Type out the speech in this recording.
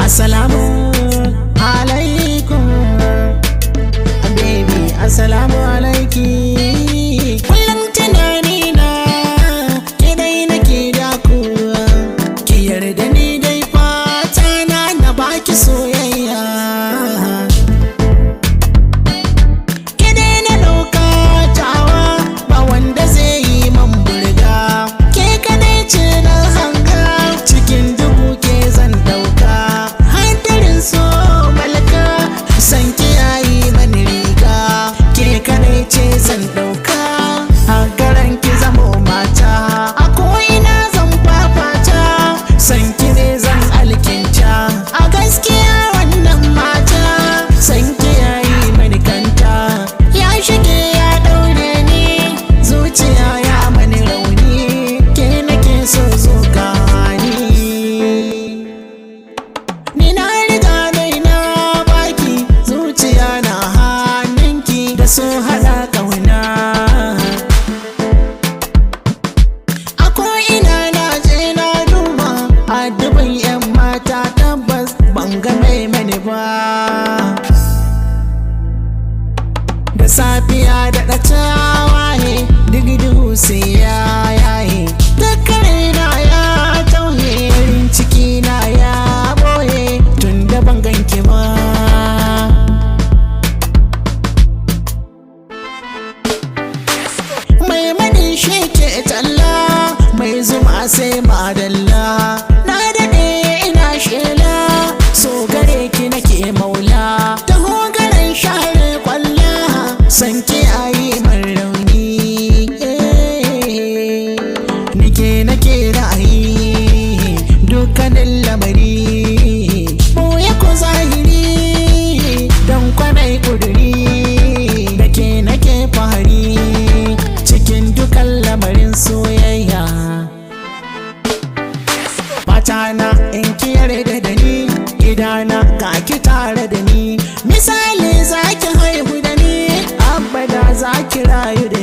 Assalamu alaikum, baby, assalamu alaiki. Kullum tunani na ke dai nake daku, ki yarda ni dai fata na baki soyayya. Ke dai na ɗauka tawa, ba wanda zai yi man burga. Ke kadai ce na hanga, cikin dubu ke zan ɗauka. So malaka san ki yayi mani riga, ke kadai ce zan dauka. A garan ki zamo mata, a ko'ina zan fafata. San ki ne zan alkinta, a gaskiya wannan mata. San ki yayi mani kanta, ya shige ya daure ni, zuciya ya mani rauni. Ke nake so zo gani, ni na so hada kauna. A ko'ina na je na duba, a dubin 'yan mata tabbas ban ga mai mani ba. Da safiya da ɗacawa ne, dugu sai ya yaye. Dakarina ya tauye, ciki na ya boye, tun da ban ganki ba. Shi ke talla mai zuma sai madalla, na daɗe ina shela, so gare ki nake maula. Taho garan share kwalla, san ki ayi man rauni. Nike nake ra'ayi dukkanin lamari, boye ko zahiri don kwanai kuduri. Nake nake fahari cikin dukan lamarin soyayya. Fatana in ki yarda da ni, gidana ga ki tare da ni. Misali za ki haihu da ni, abada za ki rayu da ni.